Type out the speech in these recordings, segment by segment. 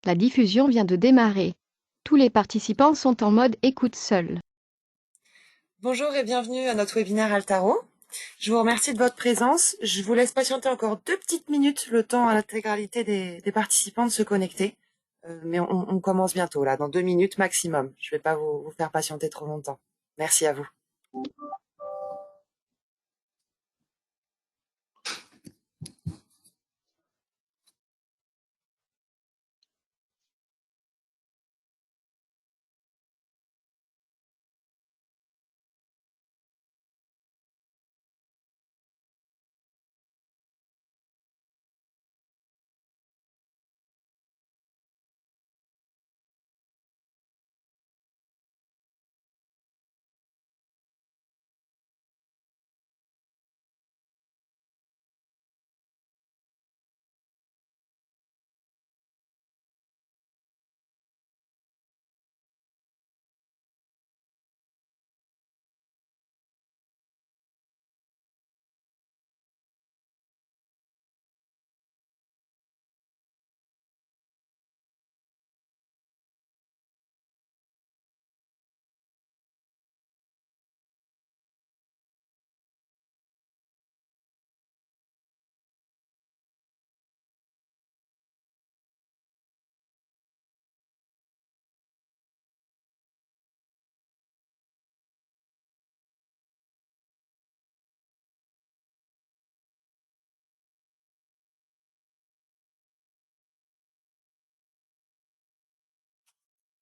La diffusion vient de démarrer. Tous les participants sont en mode écoute seul. Bonjour et bienvenue à notre webinaire Altaro. Je vous remercie de votre présence. Je vous laisse patienter encore 2 petites minutes, le temps à l'intégralité des participants de se connecter. Mais on commence bientôt, là, dans 2 minutes maximum. Je ne vais pas vous faire patienter trop longtemps. Merci à vous.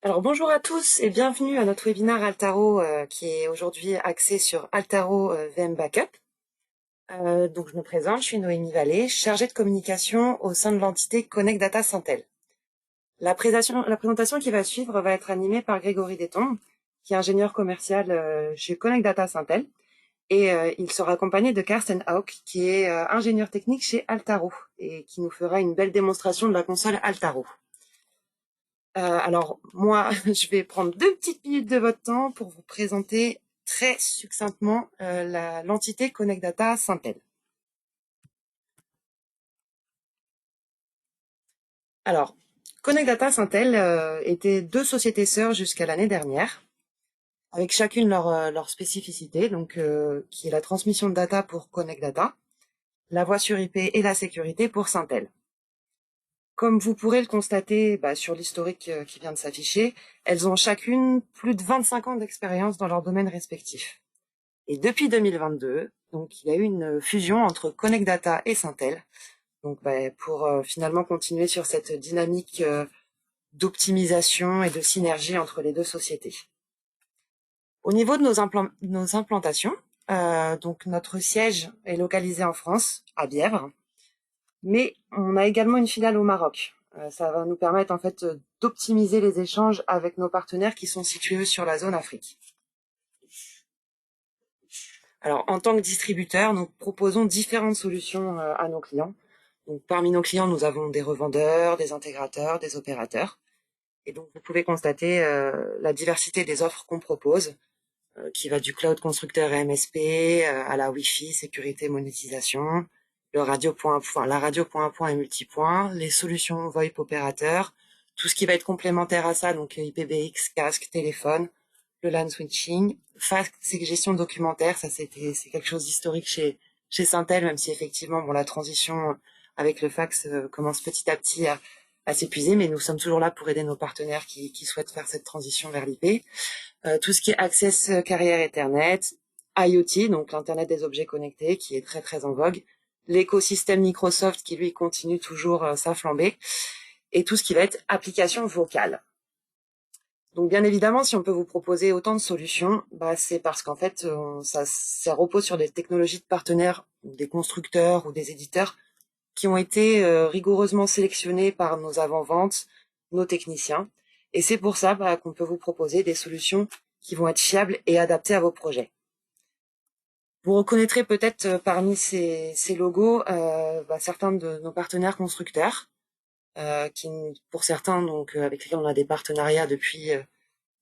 Alors bonjour à tous et bienvenue à notre webinaire Altaro qui est aujourd'hui axé sur Altaro VM Backup. Donc je me présente, je suis Noémie Vallée, chargée de communication au sein de l'entité Connect Data Syntel. La présentation qui va suivre va être animée par Grégory Déton, qui est ingénieur commercial chez Connect Data Syntel, et il sera accompagné de Karsten Hauk, qui est ingénieur technique chez Altaro, et qui nous fera une belle démonstration de la console Altaro. Alors moi, je vais prendre 2 petites minutes de votre temps pour vous présenter très succinctement l'entité Connect Data Syntel. Alors, Connect Data Syntel était 2 sociétés sœurs jusqu'à l'année dernière, avec chacune leur spécificité, donc qui est la transmission de data pour Connect Data, la voix sur IP et la sécurité pour Syntel. Comme vous pourrez le constater sur l'historique qui vient de s'afficher, elles ont chacune plus de 25 ans d'expérience dans leur domaine respectif. Et depuis 2022, donc il y a eu une fusion entre Connect Data et Syntel, donc pour finalement continuer sur cette dynamique d'optimisation et de synergie entre les 2 sociétés. Au niveau de nos implantations, donc notre siège est localisé en France, à Bièvre, mais on a également une filiale au Maroc. Ça va nous permettre en fait d'optimiser les échanges avec nos partenaires qui sont situés sur la zone Afrique. Alors, en tant que distributeur, nous proposons différentes solutions à nos clients. Donc, parmi nos clients, nous avons des revendeurs, des intégrateurs, des opérateurs. Et donc, vous pouvez constater la diversité des offres qu'on propose, qui va du cloud constructeur et MSP à la Wi-Fi, sécurité, monétisation, la radio point à point et multipoint, les solutions VoIP opérateurs, tout ce qui va être complémentaire à ça, donc IPBX, casque, téléphone, le LAN switching, fax et gestion documentaire, ça c'est quelque chose d'historique chez Syntel, même si effectivement la transition avec le fax commence petit à petit à s'épuiser, mais nous sommes toujours là pour aider nos partenaires qui souhaitent faire cette transition vers l'IP. Tout ce qui est Access Carrière Ethernet, IoT, donc l'Internet des objets connectés, qui est très très en vogue, l'écosystème Microsoft qui lui continue toujours sa flambée, et tout ce qui va être application vocale. Donc bien évidemment, si on peut vous proposer autant de solutions, c'est parce qu'en fait, ça repose sur des technologies de partenaires, des constructeurs ou des éditeurs qui ont été rigoureusement sélectionnés par nos avant-ventes, nos techniciens. Et c'est pour ça qu'on peut vous proposer des solutions qui vont être fiables et adaptées à vos projets. Vous reconnaîtrez peut-être parmi ces logos certains de nos partenaires constructeurs, qui, pour certains, donc avec lesquels on a des partenariats depuis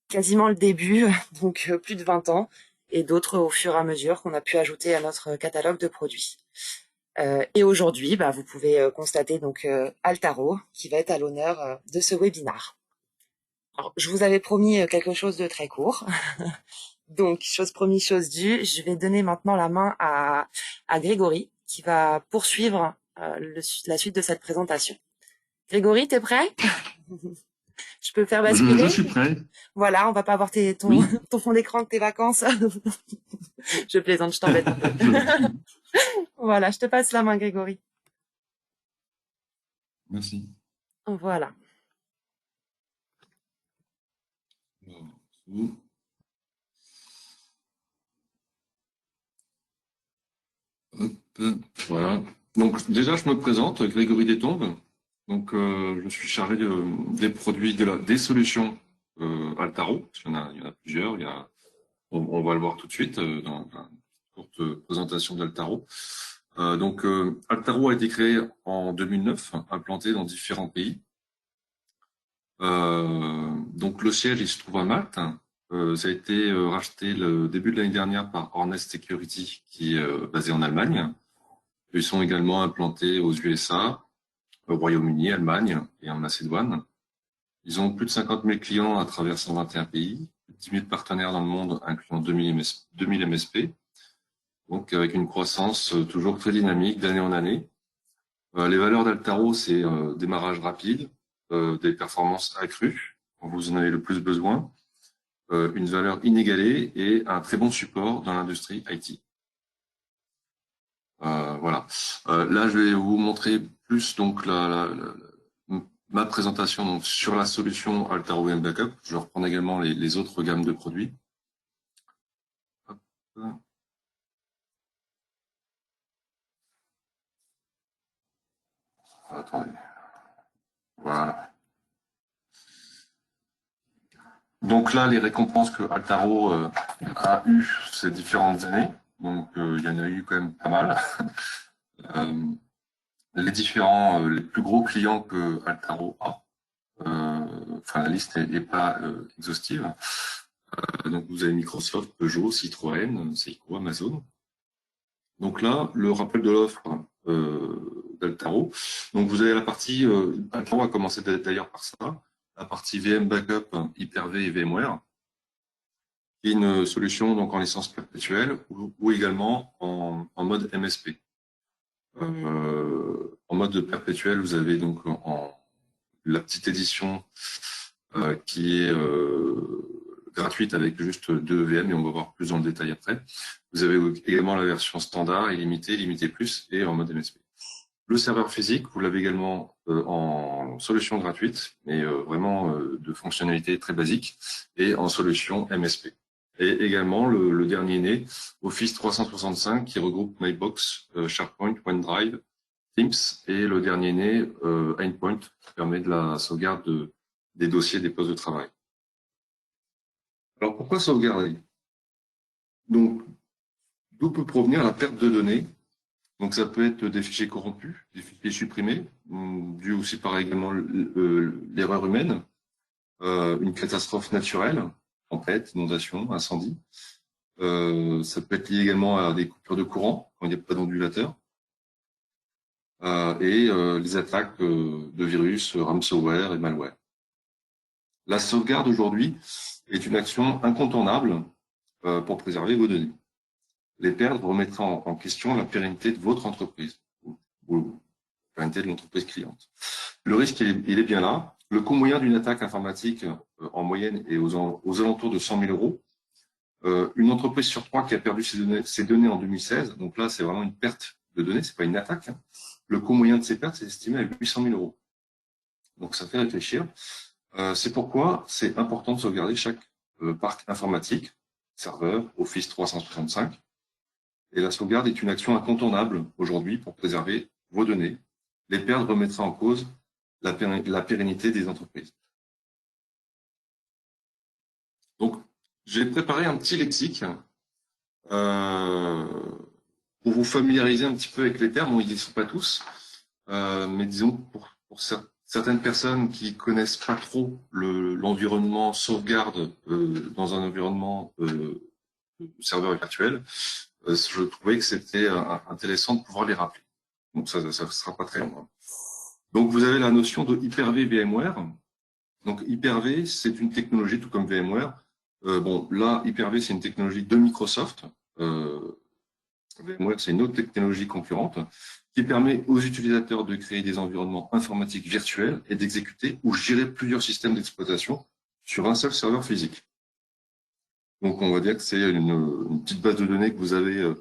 quasiment le début, donc plus de 20 ans, et d'autres au fur et à mesure qu'on a pu ajouter à notre catalogue de produits. Et aujourd'hui, vous pouvez constater donc Altaro qui va être à l'honneur de ce webinaire. Alors, je vous avais promis quelque chose de très court. Donc, chose promise, chose due, je vais donner maintenant la main à Grégory qui va poursuivre la suite de cette présentation. Grégory, t'es prêt? Je peux faire Je basculer? suis prêt. Voilà, on va pas avoir Oui. ton fond d'écran de tes vacances. Je plaisante, je t'embête un peu. Voilà, je te passe la main, Grégory. Merci. Voilà. Hop, voilà. Donc déjà, je me présente, Grégory Détombe. Donc, je suis chargé des produits, des solutions Altaro. Il y en a plusieurs. On va le voir tout de suite dans une courte présentation d'Altaro. Altaro a été créé en 2009, implanté dans différents pays. Donc, le siège, il se trouve à Malte. Ça a été racheté le début de l'année dernière par Hornest Security, qui est basé en Allemagne. Ils sont également implantés aux USA, au Royaume-Uni, Allemagne et en Macédoine. Ils ont plus de 50 000 clients à travers 121 pays, 10 000 partenaires dans le monde, incluant 2000 MSP. Donc, avec une croissance toujours très dynamique d'année en année. Les valeurs d'Altaro, c'est démarrage rapide, des performances accrues quand vous en avez le plus besoin, une valeur inégalée et un très bon support dans l'industrie IT. Voilà. Là, je vais vous montrer plus donc ma présentation donc sur la solution Altaro VM Backup. Je vais reprendre également les autres gammes de produits. Hop. Attendez. Voilà. Donc là, les récompenses que Altaro a eues ces différentes années. Donc, il y en a eu quand même pas mal. Les plus gros clients que Altaro a. La liste n'est pas exhaustive. Donc, vous avez Microsoft, Peugeot, Citroën, Seiko, Amazon. Donc là, le rappel de l'offre d'Altaro. Donc, vous avez la partie, Altaro a commencé d'ailleurs par ça, la partie VM Backup, Hyper-V et VMware, qui est une solution donc en licence perpétuelle ou également en mode MSP. En mode perpétuel, vous avez donc la petite édition qui est gratuite avec juste 2 VM et on va voir plus dans le détail après. Vous avez également la version standard, illimitée, limité plus et en mode MSP. Le serveur physique, vous l'avez également en solution gratuite, mais vraiment de fonctionnalités très basiques et en solution MSP. Et également le dernier né, Office 365 qui regroupe Mailbox, SharePoint, OneDrive, Teams et le dernier né, Endpoint qui permet de la sauvegarde des dossiers des postes de travail. Alors pourquoi sauvegarder? Donc d'où peut provenir la perte de données? Donc ça peut être des fichiers corrompus, des fichiers supprimés, dû aussi par également l'erreur humaine, une catastrophe naturelle, tempête, inondation, incendie. Ça peut être lié également à des coupures de courant quand il n'y a pas d'ondulateur. Et les attaques de virus, ransomware et malware. La sauvegarde aujourd'hui est une action incontournable pour préserver vos données. Les perdre remettra en question la pérennité de votre entreprise ou la pérennité de l'entreprise cliente. Le risque, il est bien là. Le coût moyen d'une attaque informatique en moyenne est aux alentours de 100 000 euros. Une entreprise sur 3 qui a perdu ses données en 2016, donc là, c'est vraiment une perte de données, c'est pas une attaque. Le coût moyen de ces pertes est estimé à 800 000 euros. Donc, ça fait réfléchir. C'est pourquoi c'est important de sauvegarder chaque parc informatique, serveur, Office 365. Et la sauvegarde est une action incontournable aujourd'hui pour préserver vos données. Les perdre remettra en cause la pérennité des entreprises. Donc, j'ai préparé un petit lexique pour vous familiariser un petit peu avec les termes. Bon, ils ne sont pas tous, mais disons pour certaines personnes qui connaissent pas trop l'environnement sauvegarde dans un environnement serveur virtuel, je trouvais que c'était intéressant de pouvoir les rappeler. Donc, ça ne sera pas très long. Donc, vous avez la notion de Hyper-V VMware. Donc, Hyper-V, c'est une technologie, tout comme VMware. Bon, là, Hyper-V, c'est une technologie de Microsoft. VMware, c'est une autre technologie concurrente qui permet aux utilisateurs de créer des environnements informatiques virtuels et d'exécuter ou gérer plusieurs systèmes d'exploitation sur un seul serveur physique. Donc, on va dire que c'est une petite base de données que vous avez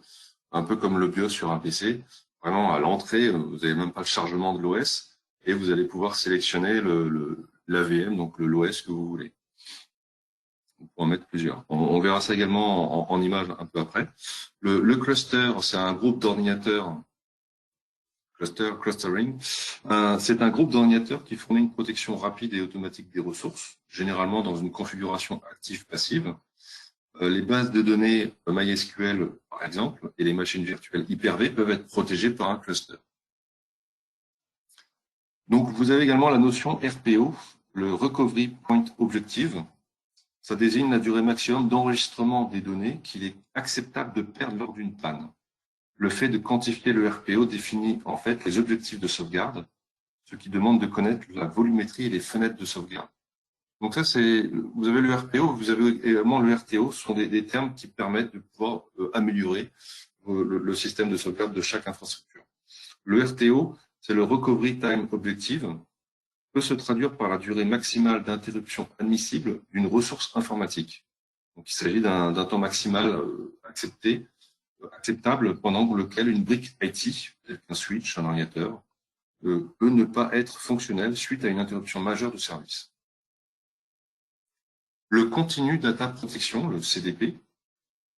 un peu comme le BIOS sur un PC. Vraiment, à l'entrée, vous n'avez même pas le chargement de l'OS et vous allez pouvoir sélectionner l'AVM, donc l'OS que vous voulez. On peut en mettre plusieurs. On verra ça également en image un peu après. Le cluster, c'est un groupe d'ordinateurs. Clustering, c'est un groupe d'ordinateurs qui fournit une protection rapide et automatique des ressources, généralement dans une configuration active-passive. Les bases de données MySQL, par exemple, et les machines virtuelles Hyper-V peuvent être protégées par un cluster. Donc, vous avez également la notion RPO, le Recovery Point Objective. Ça désigne la durée maximum d'enregistrement des données qu'il est acceptable de perdre lors d'une panne. Le fait de quantifier le RPO définit en fait les objectifs de sauvegarde, ce qui demande de connaître la volumétrie et les fenêtres de sauvegarde. Donc ça, vous avez le RPO, vous avez également le RTO, ce sont des termes qui permettent de pouvoir améliorer le système de sauvegarde de chaque infrastructure. Le RTO, c'est le Recovery Time Objective, peut se traduire par la durée maximale d'interruption admissible d'une ressource informatique. Donc il s'agit d'un temps maximal acceptable pendant lequel une brique IT, tel qu'un switch, un ordinateur, peut ne pas être fonctionnelle suite à une interruption majeure de service. Le Continue Data Protection, le CDP,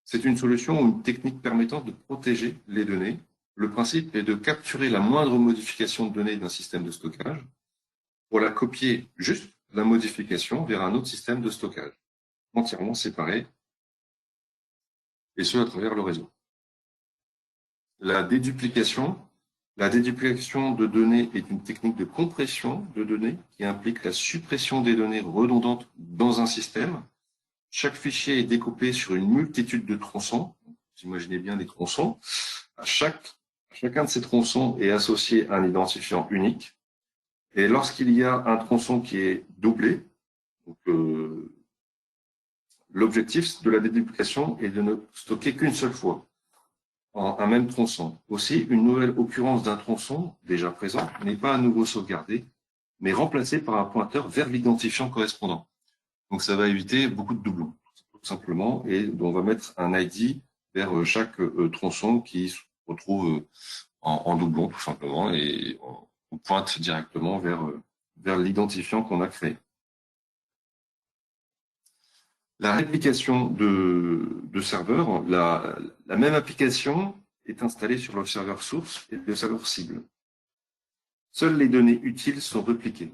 c'est une solution ou une technique permettant de protéger les données. Le principe est de capturer la moindre modification de données d'un système de stockage pour la copier juste la modification vers un autre système de stockage, entièrement séparé, et ce à travers le réseau. La déduplication de données est une technique de compression de données qui implique la suppression des données redondantes dans un système. Chaque fichier est découpé sur une multitude de tronçons. Vous imaginez bien des tronçons. Chacun de ces tronçons est associé à un identifiant unique. Et lorsqu'il y a un tronçon qui est doublé, l'objectif de la déduplication est de ne stocker qu'une seule fois un même tronçon. Aussi, une nouvelle occurrence d'un tronçon déjà présent n'est pas à nouveau sauvegardée, mais remplacée par un pointeur vers l'identifiant correspondant. Donc, ça va éviter beaucoup de doublons, tout simplement, et on va mettre un ID vers chaque tronçon qui se retrouve en doublon, tout simplement, et on pointe directement vers l'identifiant qu'on a créé. La réplication de serveurs, la même application est installée sur le serveur source et le serveur cible. Seules les données utiles sont répliquées.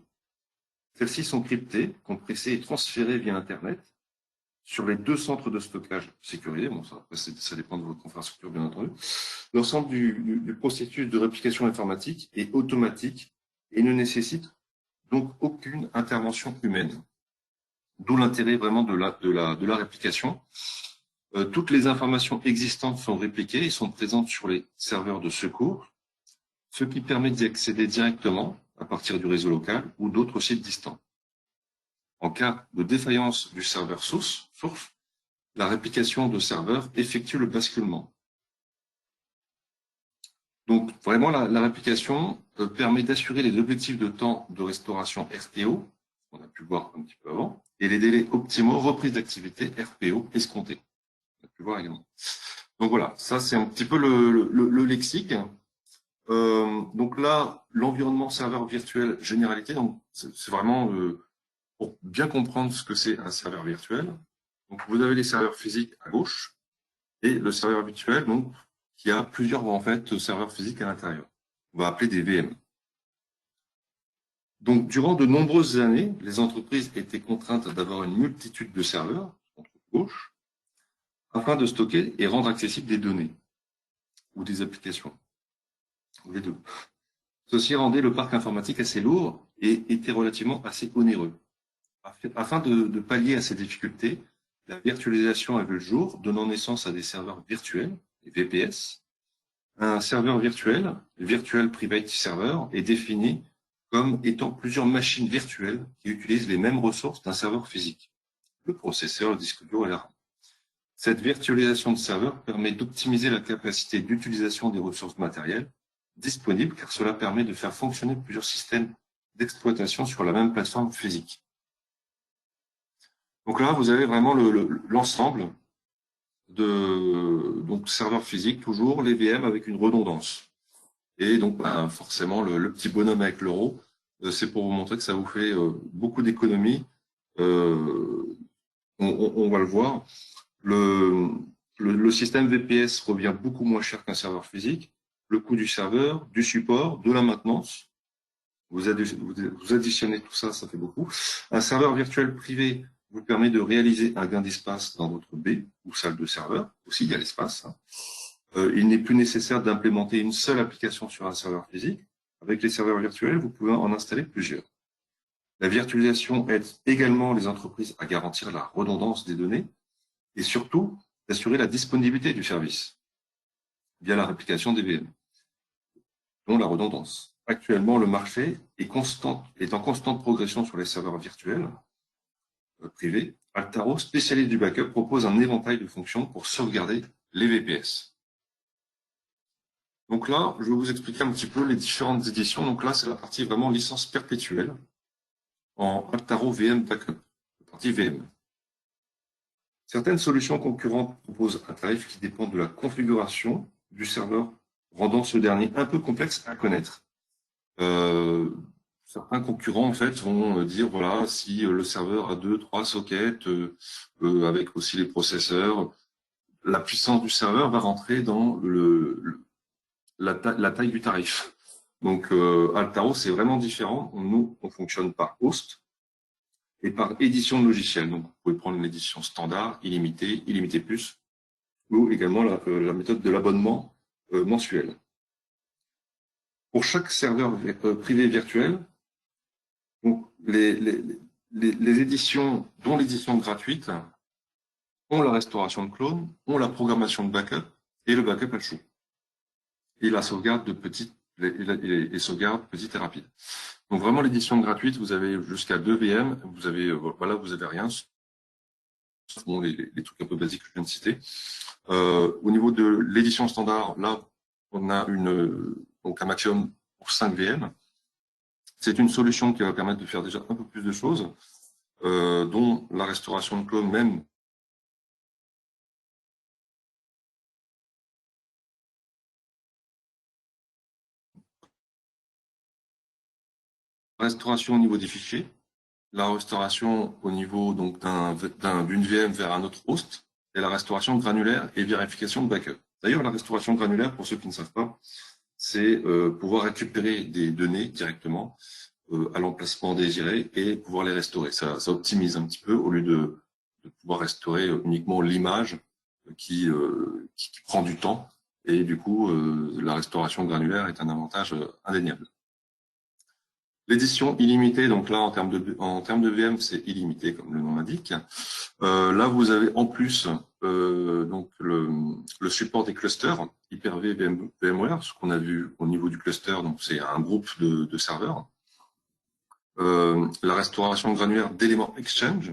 Celles-ci sont cryptées, compressées et transférées via Internet sur les deux centres de stockage sécurisés. Bon, ça dépend de votre infrastructure, bien entendu. L'ensemble du processus de réplication informatique est automatique et ne nécessite donc aucune intervention humaine. D'où l'intérêt vraiment de la réplication. Toutes les informations existantes sont répliquées et sont présentes sur les serveurs de secours, ce qui permet d'y accéder directement à partir du réseau local ou d'autres sites distants. En cas de défaillance du serveur source, la réplication de serveur effectue le basculement. Donc vraiment, la réplication permet d'assurer les objectifs de temps de restauration RTO, qu'on a pu voir un petit peu avant, et les délais optimaux reprise d'activité RPO escomptés. On a pu voir également. Donc voilà, ça c'est un petit peu le lexique. Donc là, l'environnement serveur virtuel généralité, donc c'est vraiment pour bien comprendre ce que c'est un serveur virtuel. Donc vous avez les serveurs physiques à gauche et le serveur virtuel, donc qui a plusieurs en fait serveurs physiques à l'intérieur. On va appeler des VM. Donc, durant de nombreuses années, les entreprises étaient contraintes d'avoir une multitude de serveurs, entre gauche, afin de stocker et rendre accessibles des données ou des applications, les deux. Ceci rendait le parc informatique assez lourd et était relativement assez onéreux. Afin de pallier à ces difficultés, la virtualisation a vu le jour, donnant naissance à des serveurs virtuels, les VPS, Un serveur virtuel, Virtual Private Server, est défini comme étant plusieurs machines virtuelles qui utilisent les mêmes ressources d'un serveur physique, le processeur, le disque dur et la RAM. Cette virtualisation de serveurs permet d'optimiser la capacité d'utilisation des ressources matérielles disponibles, car cela permet de faire fonctionner plusieurs systèmes d'exploitation sur la même plateforme physique. Donc là, vous avez vraiment l'ensemble de serveurs physiques, toujours les VM avec une redondance. Et donc, forcément, le petit bonhomme avec l'euro, c'est pour vous montrer que ça vous fait beaucoup d'économies. On va le voir. Le système VPS revient beaucoup moins cher qu'un serveur physique. Le coût du serveur, du support, de la maintenance, vous additionnez tout ça, ça fait beaucoup. Un serveur virtuel privé vous permet de réaliser un gain d'espace dans votre baie ou salle de serveur. Aussi, il y a l'espace. Il n'est plus nécessaire d'implémenter une seule application sur un serveur physique. Avec les serveurs virtuels, vous pouvez en installer plusieurs. La virtualisation aide également les entreprises à garantir la redondance des données et surtout d'assurer la disponibilité du service via la réplication des VM, dont la redondance. Actuellement, le marché est en constante progression sur les serveurs virtuels privés. Altaro, spécialiste du backup, propose un éventail de fonctions pour sauvegarder les VPS. Donc là, je vais vous expliquer un petit peu les différentes éditions. Donc là, c'est la partie vraiment licence perpétuelle en Altaro VM Backup, la partie VM. Certaines solutions concurrentes proposent un tarif qui dépend de la configuration du serveur, rendant ce dernier un peu complexe à connaître. Certains concurrents en fait vont dire voilà, si le serveur a 2-3 sockets avec aussi les processeurs, la puissance du serveur va rentrer dans la taille du tarif. Donc Altaro c'est vraiment différent. Nous on fonctionne par host et par édition de logiciel. Donc vous pouvez prendre l'édition standard, illimité, illimité plus, ou également la méthode de l'abonnement mensuel. Pour chaque serveur privé virtuel, donc les éditions, dont l'édition gratuite, ont la restauration de clones, ont la programmation de backup et le backup à chaud. Et la sauvegarde les sauvegardes petites et rapides. Donc vraiment l'édition gratuite, vous avez jusqu'à 2 VM, vous avez rien. Bon, les trucs un peu basiques que je viens de citer. Au niveau de l'édition standard, là, on a un maximum pour 5 VM. C'est une solution qui va permettre de faire déjà un peu plus de choses, dont la restauration de clones même. Restauration au niveau des fichiers, la restauration au niveau d'une VM vers un autre host, et la restauration granulaire et vérification de backup. D'ailleurs, la restauration granulaire, pour ceux qui ne savent pas, c'est pouvoir récupérer des données directement à l'emplacement désiré et pouvoir les restaurer. Ça optimise un petit peu au lieu de pouvoir restaurer uniquement l'image qui prend du temps. Et du coup, la restauration granulaire est un avantage indéniable. L'édition illimitée, donc là en termes de VM, c'est illimité comme le nom l'indique. Là, vous avez en plus donc le support des clusters Hyper-V VMware, ce qu'on a vu au niveau du cluster, donc c'est un groupe de serveurs. La restauration granulaire d'éléments Exchange.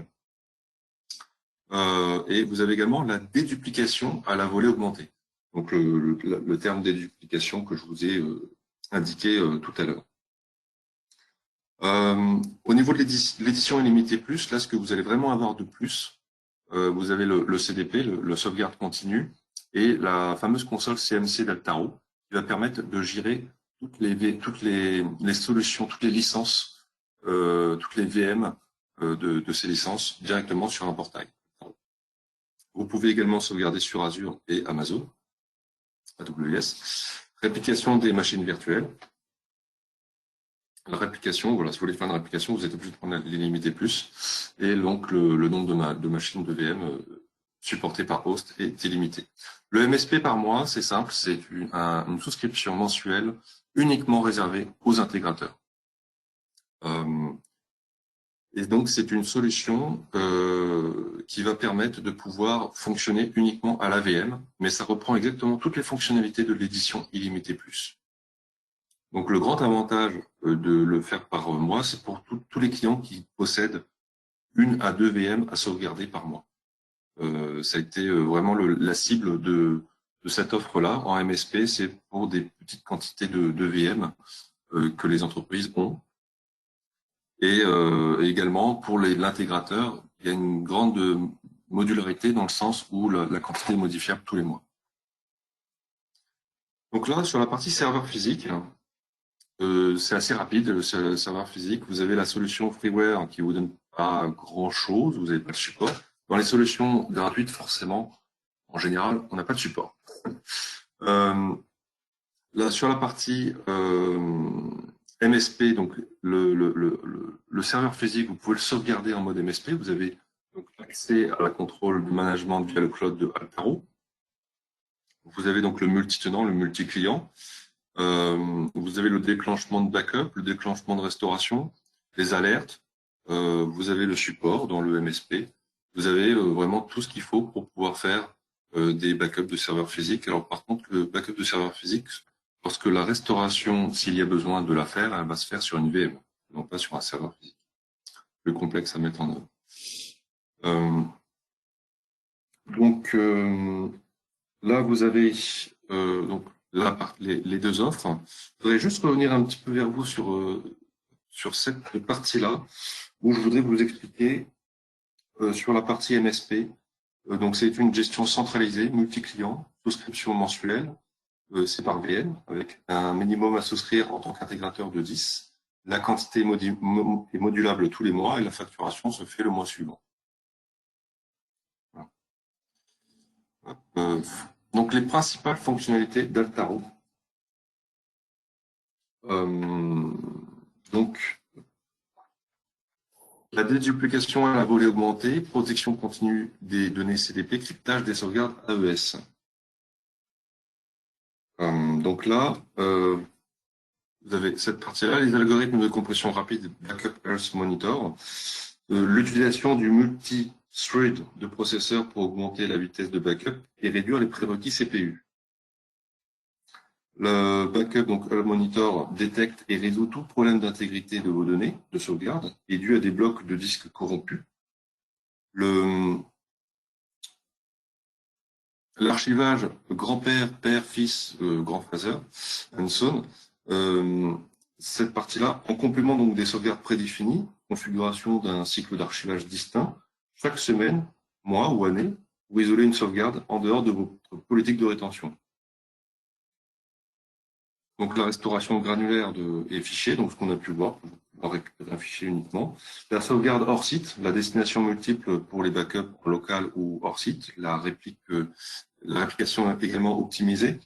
Et vous avez également la déduplication à la volée augmentée. Donc le terme déduplication que je vous ai indiqué tout à l'heure. Au niveau de l'édition illimitée plus, là, ce que vous allez vraiment avoir de plus, vous avez le CDP, le sauvegarde continue, et la fameuse console CMC d'Altaro, qui va permettre de gérer toutes les solutions, toutes les licences, toutes les VM de ces licences directement sur un portail. Vous pouvez également sauvegarder sur Azure et Amazon, AWS. Réplication des machines virtuelles. La réplication, voilà, si vous voulez faire une réplication, vous êtes obligé de prendre l'illimité plus. Et donc, le nombre de machines de VM supportées par host est illimité. Le MSP par mois, c'est simple, c'est une souscription mensuelle uniquement réservée aux intégrateurs. Et donc, c'est une solution qui va permettre de pouvoir fonctionner uniquement à l'AVM, mais ça reprend exactement toutes les fonctionnalités de l'édition illimitée plus. Donc, le grand avantage de le faire par mois, c'est pour tous les clients qui possèdent 1 à 2 VM à sauvegarder par mois. Ça a été vraiment la cible de cette offre-là en MSP, c'est pour des petites quantités de VM que les entreprises ont. Et également, pour l'intégrateur, il y a une grande modularité dans le sens où la quantité est modifiable tous les mois. Donc là, sur la partie serveur physique, c'est assez rapide, le serveur physique. Vous avez la solution freeware qui vous donne pas grand-chose, vous n'avez pas de support. Dans les solutions gratuites, forcément, en général, on n'a pas de support. Là, sur la partie MSP, donc le serveur physique, vous pouvez le sauvegarder en mode MSP. Vous avez donc accès à la contrôle du management via le cloud de Altaro. Vous avez donc le multi-tenant, le multi-client. Vous avez le déclenchement de backup, le déclenchement de restauration, les alertes. Vous avez le support dans le MSP. Vous avez vraiment tout ce qu'il faut pour pouvoir faire des backups de serveurs physiques. Alors par contre, le backup de serveurs physiques, lorsque la restauration, s'il y a besoin de la faire, elle va se faire sur une VM, non pas sur un serveur physique. Plus complexe à mettre en œuvre. Donc là, vous avez donc les deux offres. Je voudrais juste revenir un petit peu vers vous sur cette partie-là, où je voudrais vous expliquer sur la partie MSP. Donc c'est une gestion centralisée, multi-client, souscription mensuelle. C'est par VM, avec un minimum à souscrire en tant qu'intégrateur de 10. La quantité est modulable tous les mois et la facturation se fait le mois suivant. Voilà. Donc, les principales fonctionnalités d'Altaro. Donc, la déduplication à la volée augmentée, protection continue des données CDP, cryptage des sauvegardes AES. Donc là, vous avez cette partie-là, les algorithmes de compression rapide Backup Health Monitor, l'utilisation du multi-thread de processeurs pour augmenter la vitesse de backup et réduire les prérequis CPU. Le backup, donc Health Monitor, détecte et résout tout problème d'intégrité de vos données de sauvegarde et dû à des blocs de disques corrompus. L'archivage grand-père, père, fils, grand-father, and son, cette partie-là, en complément donc des sauvegardes prédéfinies, configuration d'un cycle d'archivage distinct, chaque semaine, mois ou année, vous isolez une sauvegarde en dehors de votre politique de rétention. Donc la restauration granulaire des fichiers, donc ce qu'on a pu voir, pour récupérer un fichier uniquement. La sauvegarde hors site, la destination multiple pour les backups en local ou hors site, la réplication également optimisée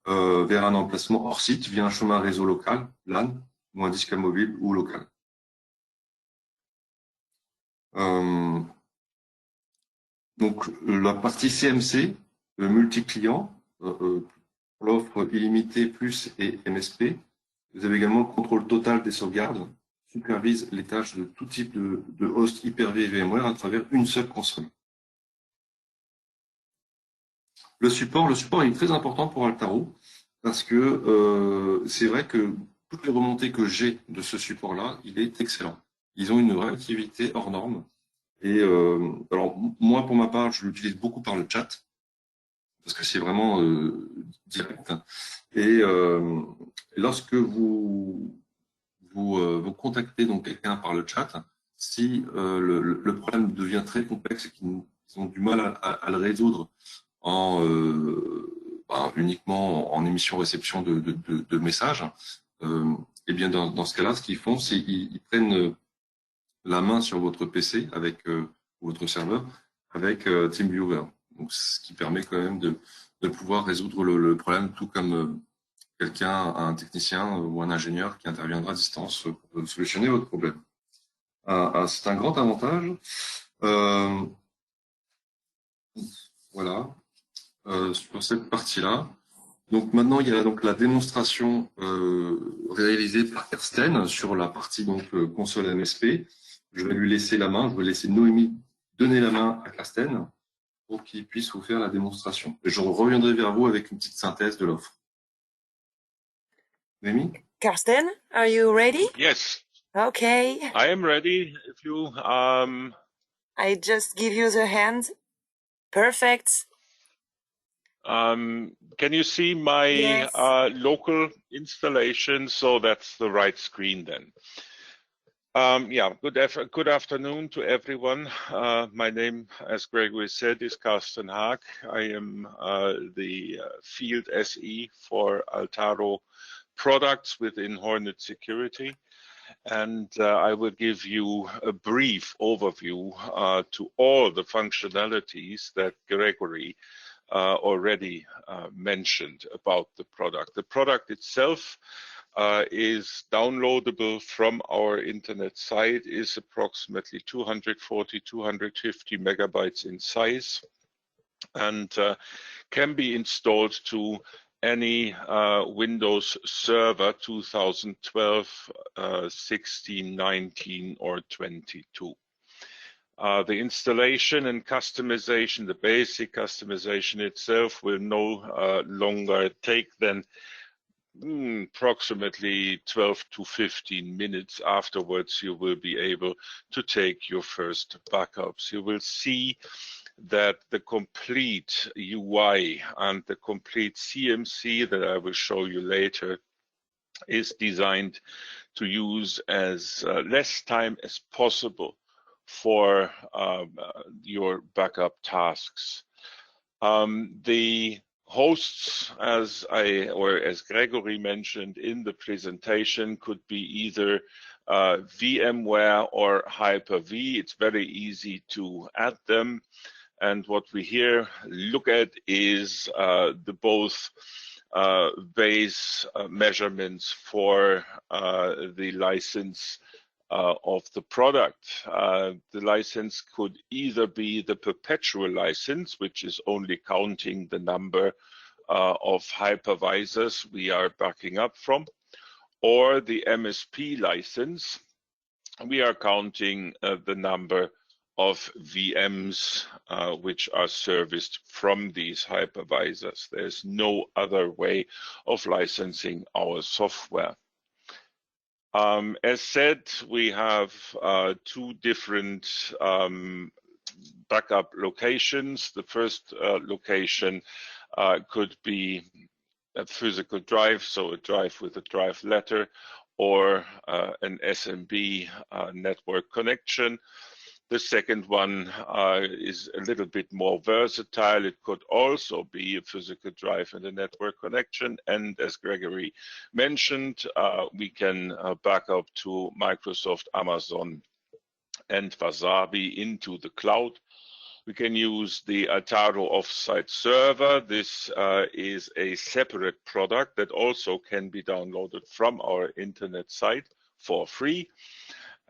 vers un emplacement hors site via un chemin réseau local, LAN, ou un disque mobile ou local. Donc la partie CMC, le multi-client, l'offre illimitée plus et MSP. Vous avez également le contrôle total des sauvegardes, supervise les tâches de tout type de host Hyper-V et VMware à travers une seule console. Le support est très important pour Altaro parce que c'est vrai que toutes les remontées que j'ai de ce support-là, il est excellent. Ils ont une réactivité hors norme. Et alors moi, pour ma part, je l'utilise beaucoup par le chat parce que c'est vraiment direct. Et lorsque vous contactez donc quelqu'un par le chat, si le problème devient très complexe et qu'ils ont du mal à le résoudre uniquement en émission-réception de messages, et bien dans ce cas-là, ce qu'ils font, c'est qu'ils prennent la main sur votre PC avec votre serveur avec TeamViewer. Donc, ce qui permet quand même de pouvoir résoudre le problème, tout comme un technicien ou un ingénieur qui interviendra à distance pour solutionner votre problème. C'est un grand avantage. Voilà, sur cette partie-là. Donc maintenant, il y a donc la démonstration réalisée par Kersten sur la partie donc console MSP. Je vais lui laisser la main, je vais laisser Noémie donner la main à Karsten pour qu'il puisse vous faire la démonstration. Et je reviendrai vers vous avec une petite synthèse de l'offre. Noémie? Karsten, are you ready? Yes, Okay. I am ready. If you I just give you the hand. Perfect. can you see my Yes. local installation? So that's the right screen then. Yeah, good afternoon to everyone. My name, as Gregory said, is Karsten Haag. I am the field SE for Altaro products within Hornet Security. And I will give you a brief overview to all the functionalities that Gregory already mentioned about the product. The product itself is downloadable from our internet site, is approximately 240, 250 megabytes in size, and can be installed to any Windows Server 2012, 16, 19, or 22. The installation and customization, the basic customization itself, will no longer take than approximately 12 to 15 minutes. Afterwards, you will be able to take your first backups. You will see that the complete UI and the complete CMC that I will show you later is designed to use as less time as possible for your backup tasks. The hosts, as Gregory mentioned in the presentation, could be either VMware or Hyper-V. It's very easy to add them. And what we here look at is the both base measurements for the license of the product. The license could either be the perpetual license, which is only counting the number of hypervisors we are backing up from, or the MSP license. We are counting the number of VMs which are serviced from these hypervisors. There's no other way of licensing our software. As said, we have two different backup locations. The first location could be a physical drive, so a drive with a drive letter, or an SMB network connection. The second one is a little bit more versatile. It could also be a physical drive and a network connection. And as Gregory mentioned, we can back up to Microsoft, Amazon, and Wasabi into the cloud. We can use the Altaro offsite server. This is a separate product that also can be downloaded from our internet site for free.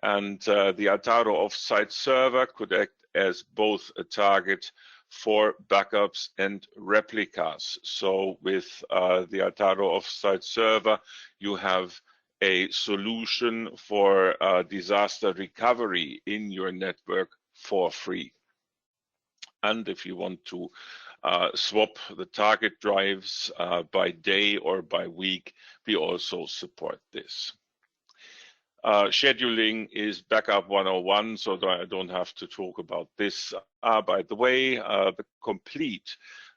And the Altaro offsite server could act as both a target for backups and replicas. So with the Altaro offsite server, you have a solution for disaster recovery in your network for free. And if you want to swap the target drives by day or by week, we also support this. Scheduling is backup 101, so I don't have to talk about this. By the way, the complete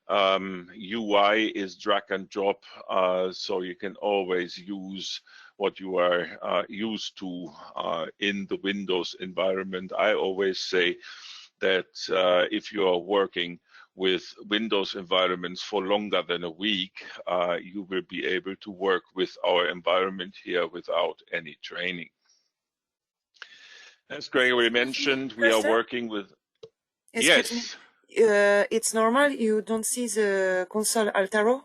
UI is drag and drop, so you can always use what you are used to in the Windows environment. I always say that if you are working with Windows environments for longer than a week, you will be able to work with our environment here without any training. As Gregory mentioned, we are working with... Yes. It's normal, you don't see the console Altaro?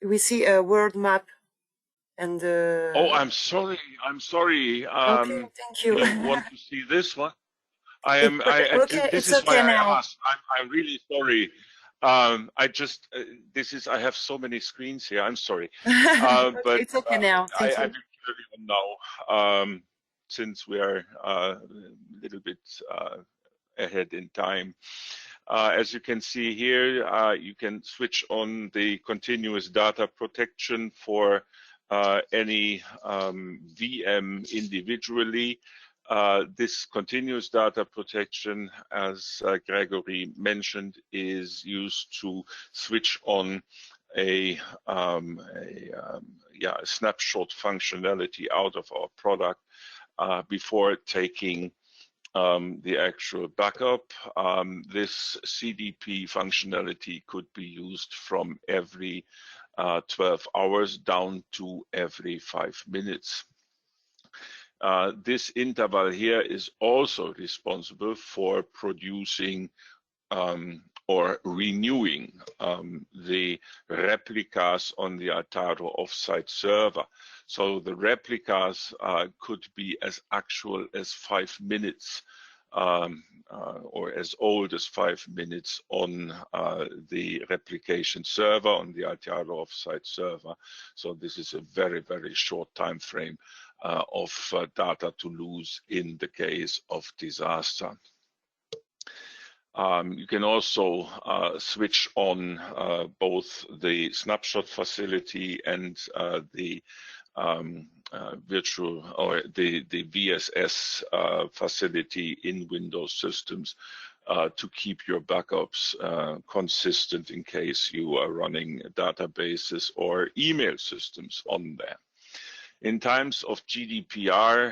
We see a world map and... Oh, I'm sorry. Okay, thank you. You want to see this one? This is why I asked. I'm really sorry. I have so many screens here. I'm sorry. Okay, But it's okay now. Thank you. I will carry on now. since we are a little bit ahead in time. As you can see here, you can switch on the continuous data protection for any VM individually. This continuous data protection, as Gregory mentioned, is used to switch on a snapshot functionality out of our product before taking the actual backup. This CDP functionality could be used from every 12 hours down to every 5 minutes. This interval here is also responsible for producing or renewing the replicas on the Ataro offsite server. So the replicas could be as actual as 5 minutes or as old as 5 minutes on the replication server, on the Ataro offsite server. So this is a very, very short time frame of data to lose in the case of disaster. You can also switch on both the snapshot facility and the virtual or the VSS facility in Windows systems to keep your backups consistent in case you are running databases or email systems on there. In times of GDPR,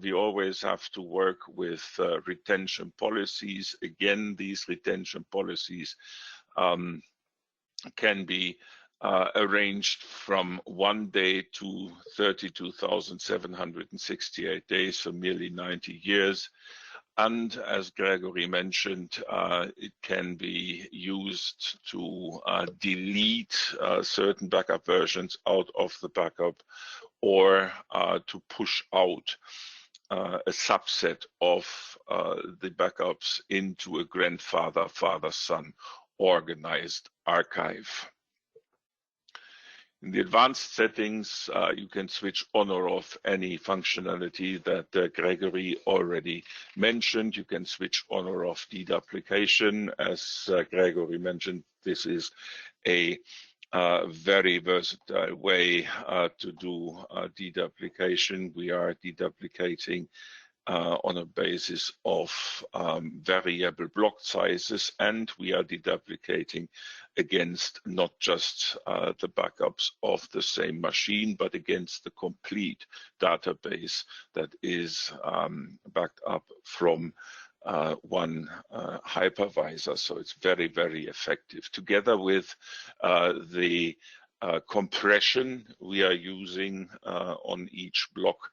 we always have to work with retention policies. Again, these retention policies can be arranged from 1 day to 32,768 days, so nearly 90 years. And as Gregory mentioned, it can be used to delete certain backup versions out of the backup, or to push out a subset of the backups into a grandfather, father-son organized archive. In the advanced settings, you can switch on or off any functionality that Gregory already mentioned. You can switch on or off deduplication. As Gregory mentioned, this is a very versatile way to do deduplication. We are deduplicating on a basis of variable block sizes, and we are deduplicating against not just the backups of the same machine, but against the complete database that is backed up from one hypervisor. So it's very, very effective. Together with the compression we are using on each block,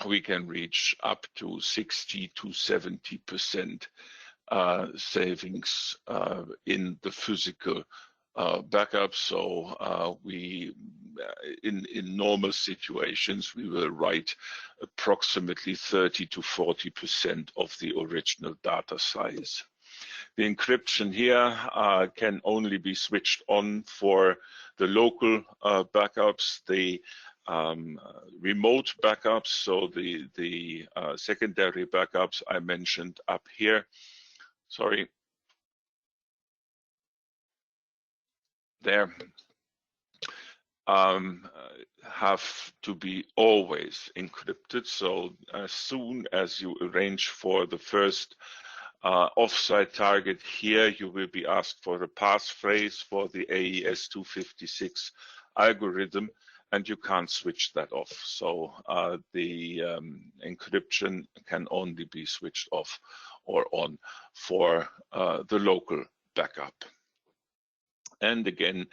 we can reach up to 60 to 70% savings in the physical backup. So in normal situations, we will write approximately 30 to 40% of the original data size. The encryption here can only be switched on for the local backups, the remote backups, so the secondary backups I mentioned up here. Sorry. There have to be always encrypted. So as soon as you arrange for the first offsite target here, you will be asked for a passphrase for the AES-256 algorithm, and you can't switch that off. So the encryption can only be switched off or on for the local backup. And again,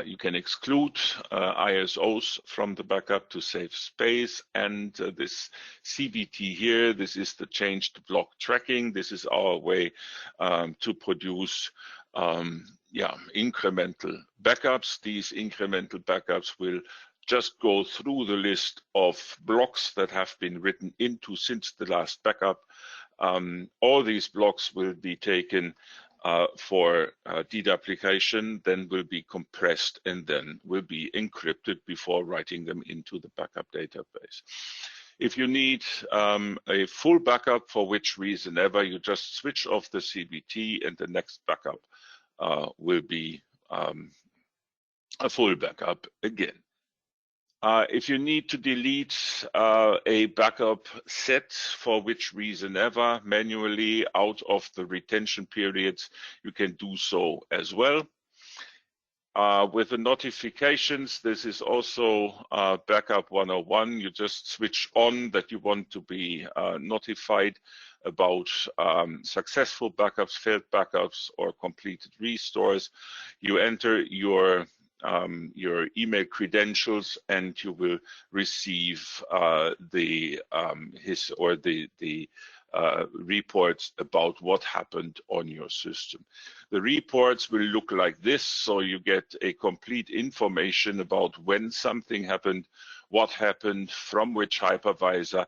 you can exclude ISOs from the backup to save space. And this CBT here, this is the changed block tracking. This is our way to produce incremental backups. These incremental backups will just go through the list of blocks that have been written into since the last backup. All these blocks will be taken for deduplication, then will be compressed and then will be encrypted before writing them into the backup database. If you need a full backup for which reason ever, you just switch off the CBT and the next backup will be a full backup again. If you need to delete a backup set for which reason ever manually out of the retention periods, you can do so as well. With the notifications, this is also backup 101. You just switch on that you want to be notified about successful backups, failed backups, or completed restores. You enter your email credentials, and you will receive the reports about what happened on your system. The reports will look like this, so you get a complete information about when something happened, what happened, from which hypervisor,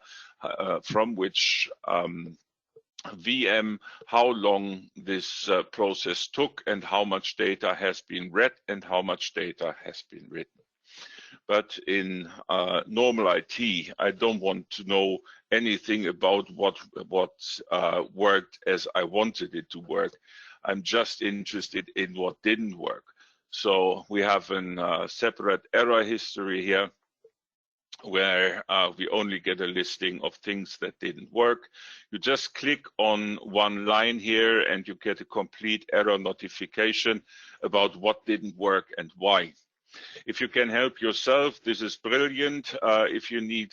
from which VM, how long this process took, and how much data has been read and how much data has been written. But in normal IT, I don't want to know anything about what worked as I wanted it to work. I'm just interested in what didn't work. So we have a separate error history here, where we only get a listing of things that didn't work. You just click on one line here and you get a complete error notification about what didn't work and why. If you can help yourself, this is brilliant. If you need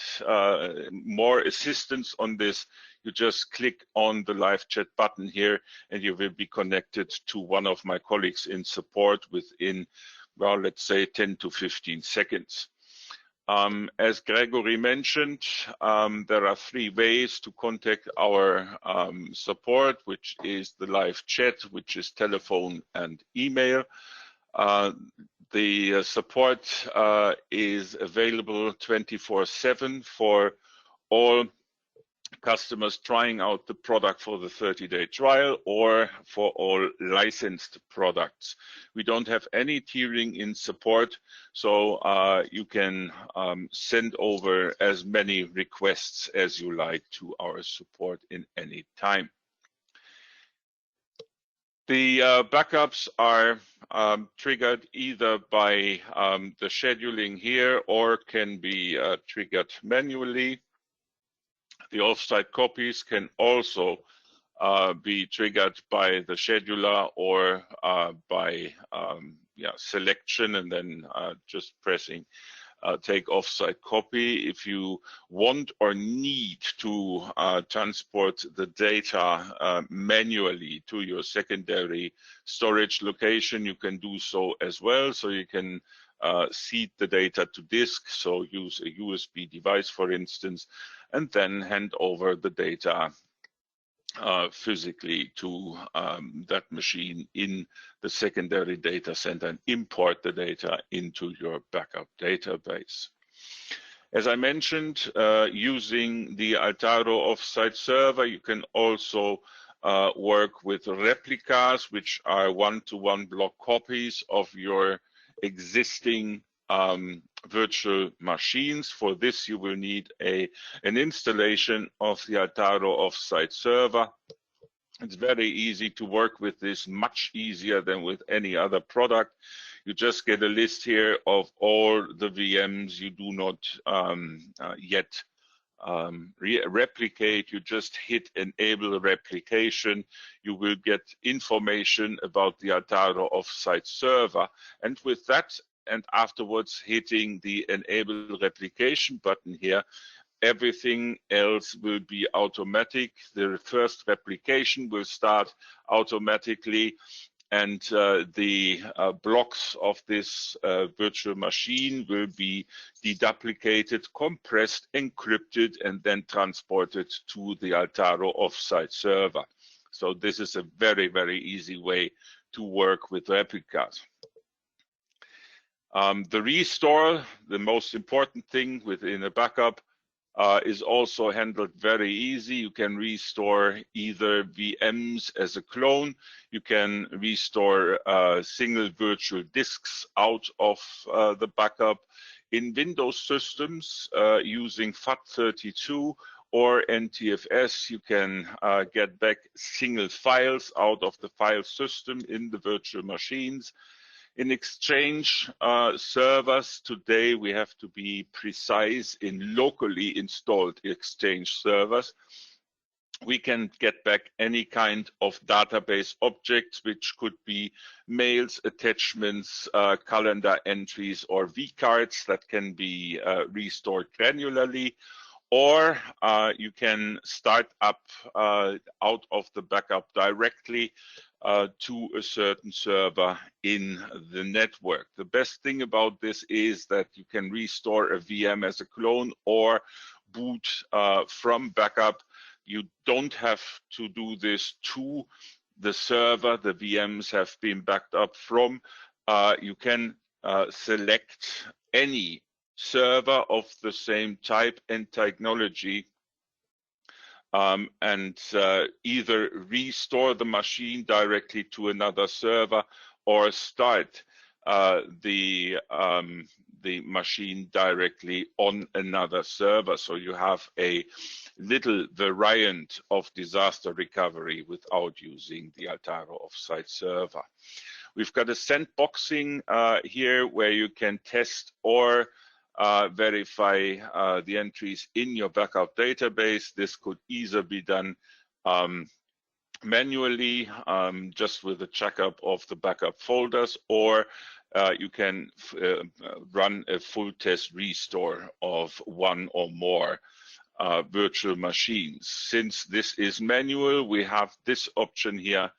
more assistance on this, you just click on the live chat button here and you will be connected to one of my colleagues in support within, well, let's say 10 to 15 seconds. As Gregory mentioned, there are 3 ways to contact our support, which is the live chat, which is telephone and email. The support is available 24/7 for all customers trying out the product for the 30-day trial or for all licensed products. We don't have any tiering in support, so you can send over as many requests as you like to our support in any time. The backups are triggered either by the scheduling here or can be triggered manually. The offsite copies can also be triggered by the scheduler or by selection and then just pressing take offsite copy. If you want or need to transport the data manually to your secondary storage location, you can do so as well. So you can seed the data to disk, so use a USB device, for instance, and then hand over the data physically to that machine in the secondary data center and import the data into your backup database. As I mentioned, using the Altaro offsite server, you can also work with replicas, which are one-to-one block copies of your existing virtual machines. For this, you will need an installation of the Altaro offsite server. It's very easy to work with this, much easier than with any other product. You just get a list here of all the VMs you do not yet replicate. You just hit enable replication. You will get information about the Altaro offsite server. And with that, and afterwards hitting the enable replication button here, everything else will be automatic. The first replication will start automatically, and the blocks of this virtual machine will be deduplicated, compressed, encrypted, and then transported to the Altaro offsite server. So this is a very, very easy way to work with replicas. The restore, the most important thing within a backup, is also handled very easy. You can restore either VMs as a clone. You can restore single virtual disks out of the backup in Windows systems using FAT32 or NTFS, you can get back single files out of the file system in the virtual machines. In Exchange servers today, we have to be precise in locally installed Exchange servers. We can get back any kind of database objects, which could be mails, attachments, calendar entries, or vCards that can be restored granularly. Or you can start up out of the backup directly to a certain server in the network. The best thing about this is that you can restore a VM as a clone or boot from backup. You don't have to do this to the server the VMs have been backed up from. You can select any server of the same type and technology and either restore the machine directly to another server or start the machine directly on another server. So you have a little variant of disaster recovery without using the Altaro offsite server. We've got a sandboxing here where you can test or verify the entries in your backup database. This could either be done manually, just with a checkup of the backup folders, or you can run a full test restore of one or more virtual machines. Since this is manual, we have this option here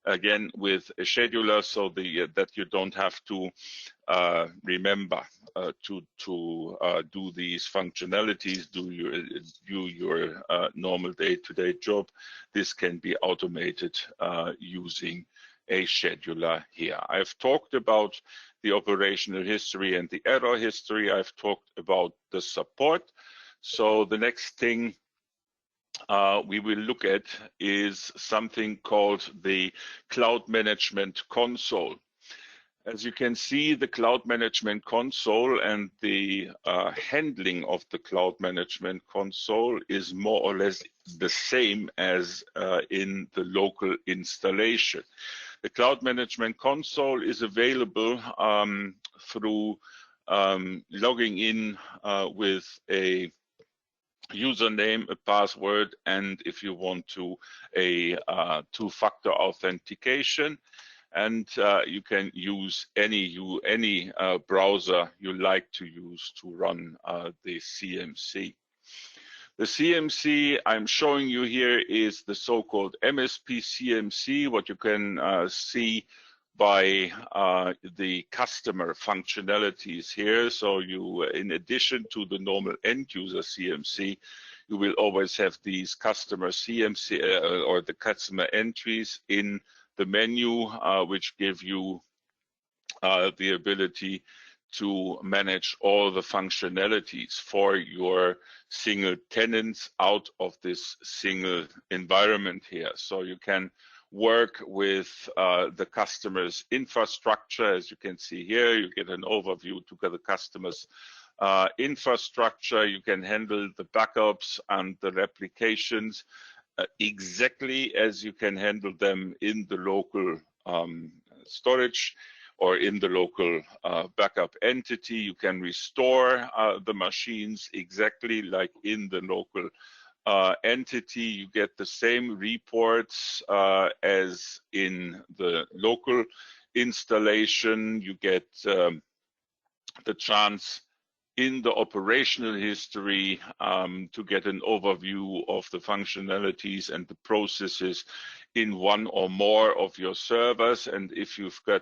again with a scheduler, so that you don't have to remember to do these functionalities, do your normal day-to-day job. This can be automated using a scheduler here. I've talked about the operational history and the error history. I've talked about the support. So the next thing we will look at is something called the Cloud Management Console. As you can see, the Cloud Management Console and the handling of the Cloud Management Console is more or less the same as in the local installation. The Cloud Management Console is available through logging in with a username, a password, and if you want to, a two-factor authentication. And you can use any browser you like to use to run the CMC. The CMC I'm showing you here is the so-called MSP CMC, what you can see by the customer functionalities here. So you, in addition to the normal end user CMC, you will always have these customer CMC or the customer entries in the menu, which give you the ability to manage all the functionalities for your single tenants out of this single environment here. So you can work with the customer's infrastructure. As you can see here, you get an overview to the customer's infrastructure. You can handle the backups and the replications exactly as you can handle them in the local storage or in the local backup entity. You can restore the machines exactly like in the local entity. You get the same reports as in the local installation. You get the chance in the operational history to get an overview of the functionalities and the processes in one or more of your servers. And if you've got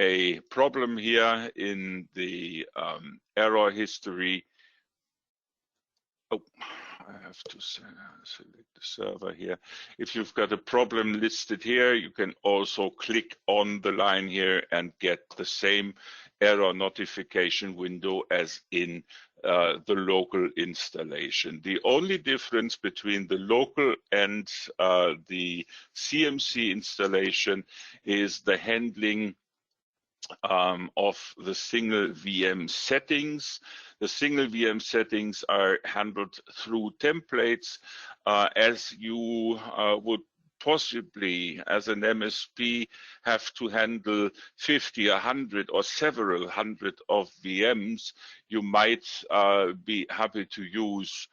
a problem here in the error history, I have to select the server here. If you've got a problem listed here, you can also click on the line here and get the same error notification window as in the local installation. The only difference between the local and the CMC installation is the handling of the single VM settings. The single VM settings are handled through templates, as you would possibly, as an MSP, have to handle 50, 100, or several hundred of VMs. You might be happy to use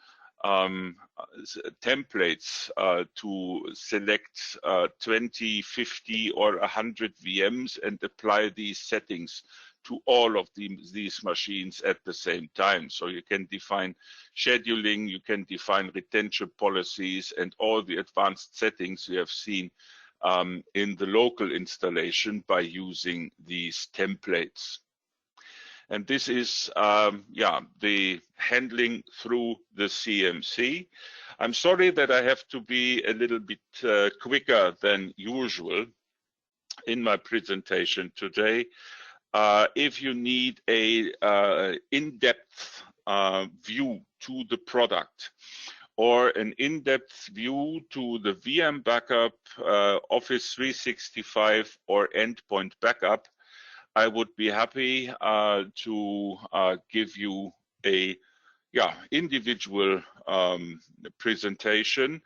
templates to select 20, 50, or 100 VMs and apply these settings to all of these machines at the same time. So you can define scheduling, you can define retention policies, and all the advanced settings you have seen in the local installation by using these templates. And this is the handling through the CMC. I'm sorry that I have to be a little bit quicker than usual in my presentation today. If you need a in-depth view to the product, or an in-depth view to the VM backup, Office 365, or endpoint backup, I would be happy to give you a individual presentation.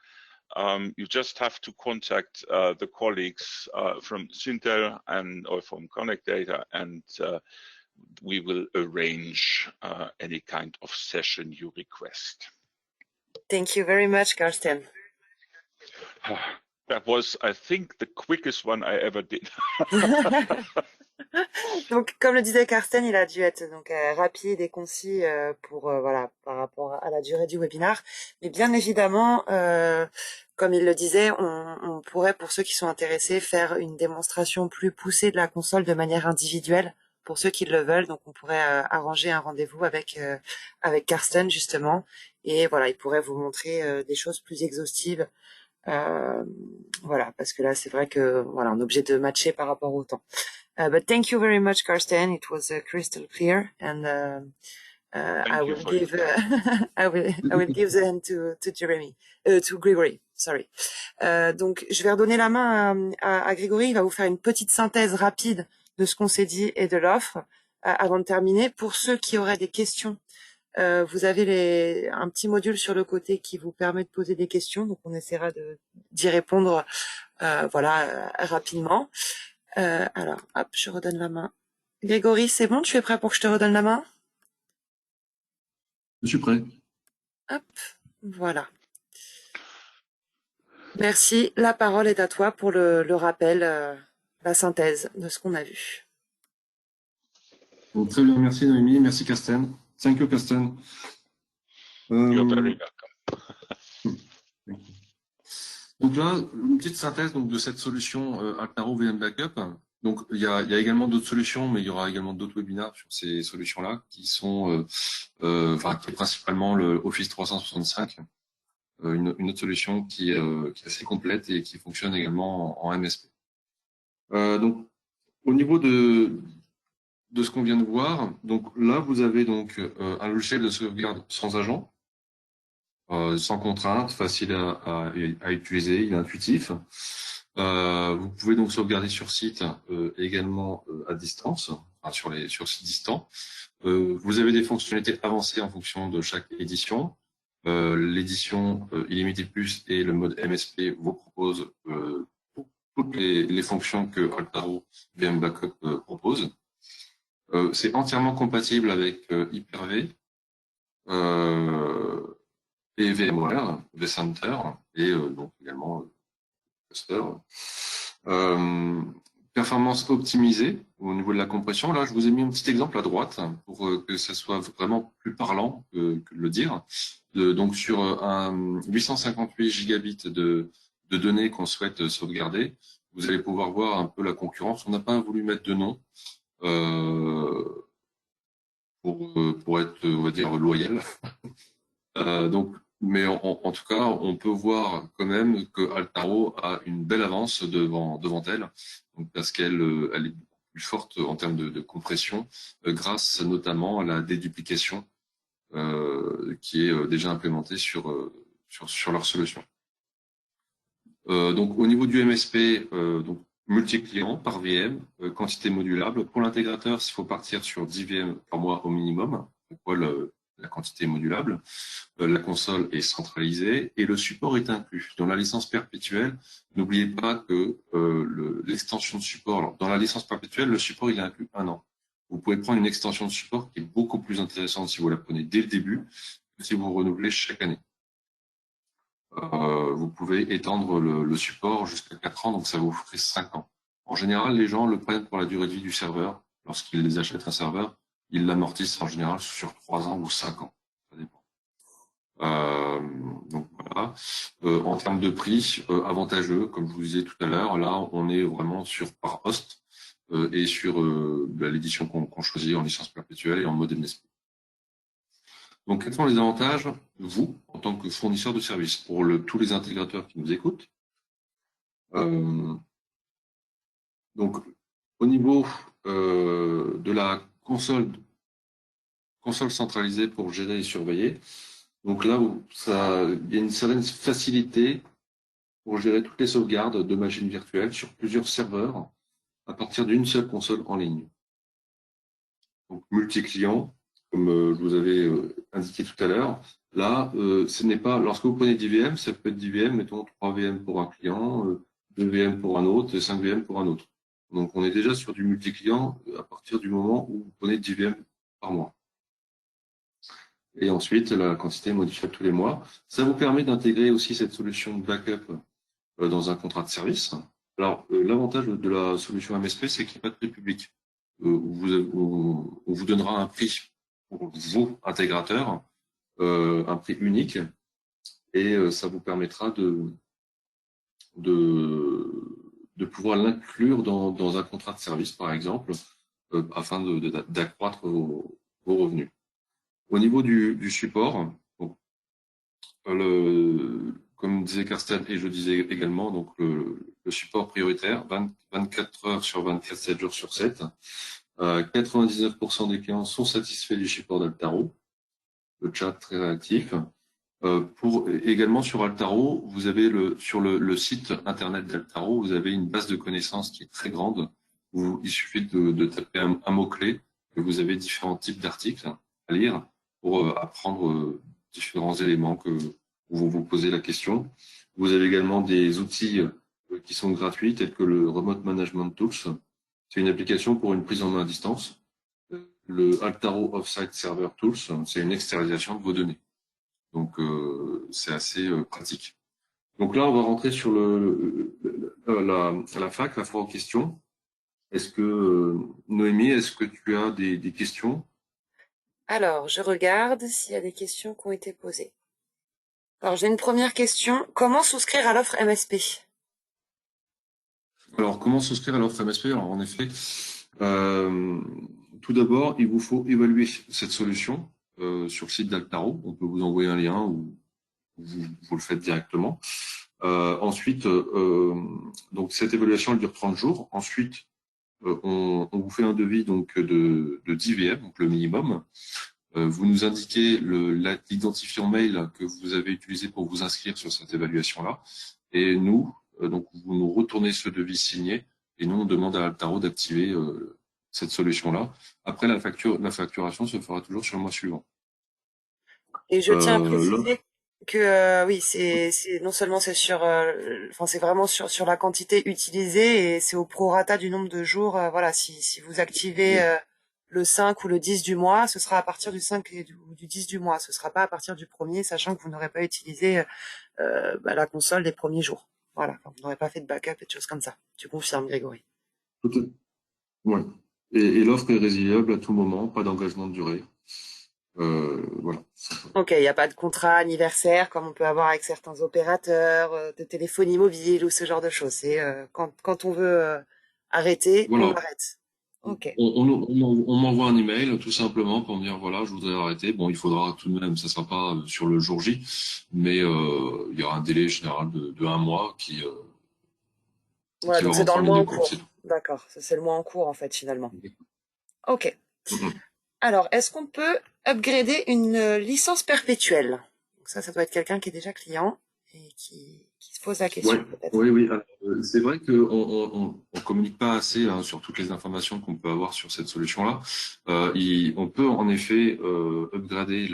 You just have to contact the colleagues from Syntel or from Connect Data, and we will arrange any kind of session you request. Thank you very much, Karsten. That was, I think, the quickest one I ever did. Donc, comme le disait Karsten, il a dû être donc rapide et concis pour voilà, par rapport à la durée du webinaire. Mais bien évidemment, comme il le disait, on pourrait, pour ceux qui sont intéressés, faire une démonstration plus poussée de la console de manière individuelle pour ceux qui le veulent. Donc, on pourrait arranger un rendez-vous avec Karsten justement, et voilà, il pourrait vous montrer des choses plus exhaustives. Voilà, parce que là, c'est vrai que voilà, on est obligé de matcher par rapport au temps. But thank you very much, Karsten. It was crystal clear, and I will give I will give the hand to Grégory. Sorry. Donc, je vais redonner la main à Grégory. Il va vous faire une petite synthèse rapide de ce qu'on s'est dit et de l'offre avant de terminer. Pour ceux qui auraient des questions, vous avez un petit module sur le côté qui vous permet de poser des questions. Donc, on essaiera d'y répondre, voilà, rapidement. Alors, hop, je redonne la main. Grégory, c'est bon? Tu es prêt pour que je te redonne la main? Je suis prêt. Hop, voilà. Merci. La parole est à toi pour le rappel, la synthèse de ce qu'on a vu. Bon, très bien, merci Noémie, merci Karsten. Thank you, Karsten. You're very welcome. Donc là, une petite synthèse donc, de cette solution Altaro VM Backup. Donc il y a également d'autres solutions, mais il y aura également d'autres webinaires sur ces solutions-là qui sont, qui est principalement le Office 365, une autre solution qui est assez complète et qui fonctionne également en MSP. Donc au niveau de ce qu'on vient de voir, donc là vous avez donc un logiciel de sauvegarde sans agent. Sans contrainte, facile à utiliser, il est intuitif. Vous pouvez donc sauvegarder sur site également à distance, enfin sur site distant. Vous avez des fonctionnalités avancées en fonction de chaque édition. L'édition Illimité Plus et le mode MSP vous proposent toutes les fonctions que Altaro VM Backup propose. C'est entièrement compatible avec Hyper-V. Et VMware, vCenter, et donc également Cluster. Performance optimisée au niveau de la compression. Là, je vous ai mis un petit exemple à droite pour que ça soit vraiment plus parlant que de le dire. Donc sur un 858 gigabits de données qu'on souhaite sauvegarder, vous allez pouvoir voir un peu la concurrence. On n'a pas voulu mettre de nom pour être, on va dire, loyal. Donc, mais en tout cas, on peut voir quand même que Altaro a une belle avance devant elle, donc parce qu'elle est beaucoup plus forte en termes de compression, grâce notamment à la déduplication qui est déjà implémentée sur leur solution. Donc au niveau du MSP, donc multi-client par VM, quantité modulable. Pour l'intégrateur, il faut partir sur 10 VM par mois au minimum. Pourquoi la quantité est modulable? La console est centralisée et le support est inclus. Dans la licence perpétuelle, n'oubliez pas que l'extension de support, alors, dans la licence perpétuelle, le support il est inclus 1 an. Vous pouvez prendre une extension de support qui est beaucoup plus intéressante si vous la prenez dès le début que si vous renouvelez chaque année. Vous pouvez étendre le support jusqu'à 4 ans, donc ça vous ferait 5 ans. En général, les gens le prennent pour la durée de vie du serveur. Lorsqu'ils les achètent un serveur, ils l'amortissent en général sur 3 ans ou 5 ans. Ça dépend. Donc voilà. En termes de prix, avantageux, comme je vous disais tout à l'heure, là on est vraiment sur par host et sur l'édition qu'on choisit en licence perpétuelle et en mode MSP. Donc quels sont les avantages, vous, en tant que fournisseur de services, pour tous les intégrateurs qui nous écoutent? Donc au niveau de la console centralisée pour gérer et surveiller, donc là, il y a une certaine facilité pour gérer toutes les sauvegardes de machines virtuelles sur plusieurs serveurs à partir d'une seule console en ligne. Donc, multi-client, comme je vous avais indiqué tout à l'heure. Là, ce n'est pas, lorsque vous prenez 10 VM, ça peut être 10 VM, mettons 3 VM pour un client, 2 VM pour un autre et 5 VM pour un autre. Donc, on est déjà sur du multi-client à partir du moment où vous prenez 10 VM par mois. Et ensuite, la quantité est modifiable tous les mois. Ça vous permet d'intégrer aussi cette solution de backup dans un contrat de service. Alors, l'avantage de la solution MSP, c'est qu'il n'y a pas de prix public. On vous donnera un prix pour vos intégrateurs, un prix unique, et ça vous permettra de pouvoir l'inclure dans un contrat de service, par exemple, afin d'accroître vos revenus. Au niveau du support, donc, comme disait Karsten et je disais également, donc le support prioritaire, 24 heures sur 24, 7 jours sur 7. 99% des clients sont satisfaits du support d'Altaro. Le chat très réactif. Également sur Altaro, vous avez sur le site internet d'Altaro, vous avez une base de connaissances qui est très grande. Il suffit de taper un mot-clé et vous avez différents types d'articles à lire pour apprendre différents éléments où vous vous posez la question. Vous avez également des outils qui sont gratuits, tels que le Remote Management Tools. C'est une application pour une prise en main à distance. Le Altaro Offsite Server Tools, c'est une externalisation de vos données. Donc, c'est assez pratique. Donc là, on va rentrer sur la fac, la foire aux questions. Est-ce que, Noémie, est-ce que tu as des questions? Alors, je regarde s'il y a des questions qui ont été posées. Alors, j'ai une première question. Comment souscrire à l'offre MSP? Alors, comment souscrire à l'offre MSP? Alors, en effet, tout d'abord, il vous faut évaluer cette solution sur le site d'Altaro. On peut vous envoyer un lien ou vous le faites directement. Ensuite, donc cette évaluation elle dure 30 jours. Ensuite, on vous fait un devis donc de 10 VM, donc le minimum. Vous nous indiquez l'identifiant mail que vous avez utilisé pour vous inscrire sur cette évaluation-là. Et nous, donc vous nous retournez ce devis signé et nous on demande à Altaro d'activer cette solution-là. Après la facturation se fera toujours sur le mois suivant. Et je tiens à préciser que oui, c'est non seulement c'est sur, enfin c'est vraiment sur la quantité utilisée et c'est au prorata du nombre de jours. Voilà, si vous activez le 5 ou le 10 du mois, ce sera à partir du 5 ou du 10 du mois. Ce sera pas à partir du premier, sachant que vous n'aurez pas utilisé la console les premiers jours. Voilà, enfin, vous n'aurez pas fait de backup et de choses comme ça. Tu confirmes, Grégory? Ouais. Et l'offre est résiliable à tout moment, pas d'engagement de durée. Voilà. Ok, il n'y a pas de contrat anniversaire comme on peut avoir avec certains opérateurs de téléphonie mobile ou ce genre de choses. C'est quand on veut arrêter, Voilà. on arrête. Ok. On m'envoie un email tout simplement pour me dire voilà, je voudrais arrêter. Bon, il faudra tout de même, ça sera pas sur le jour J, mais il y aura un délai général de 1 mois qui Ouais, donc va c'est dans rentrer le en mois ligne en de compte. cours. D'accord, c'est le mois en cours en fait finalement. Ok. Mhm. Alors, est-ce qu'on peut upgrader une licence perpétuelle? Donc ça doit être quelqu'un qui est déjà client et qui qui se pose la question, Ouais, peut-être. oui, oui. Alors, c'est vrai qu'on communique pas assez sur toutes les informations qu'on peut avoir sur cette solution-là. On peut en effet upgrader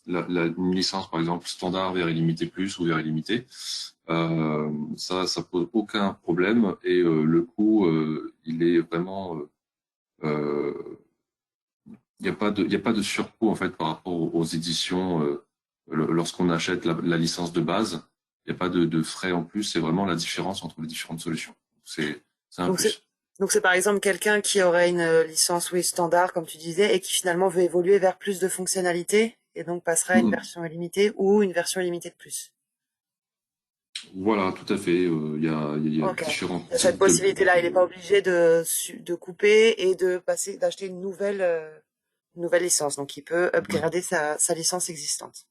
une licence, par exemple, standard vers illimité plus ou vers illimité. Ça pose aucun problème et le coût, il est vraiment, il n'y a pas de surcoût en fait par rapport aux éditions. Lorsqu'on achète la licence de base, il n'y a pas de frais en plus. C'est vraiment la différence entre les différentes solutions. C'est un Donc c'est plus. donc c'est par exemple quelqu'un qui aurait une licence oui standard comme tu disais et qui finalement veut évoluer vers plus de fonctionnalités et donc passera à une Mhm. version illimitée ou une version illimitée de plus. Voilà, tout à fait. Il y a Ok. différents Il y a cette types de. possibilité-là. Il n'est pas obligé de couper et d'acheter une nouvelle licence. Donc il peut upgrader sa licence existante.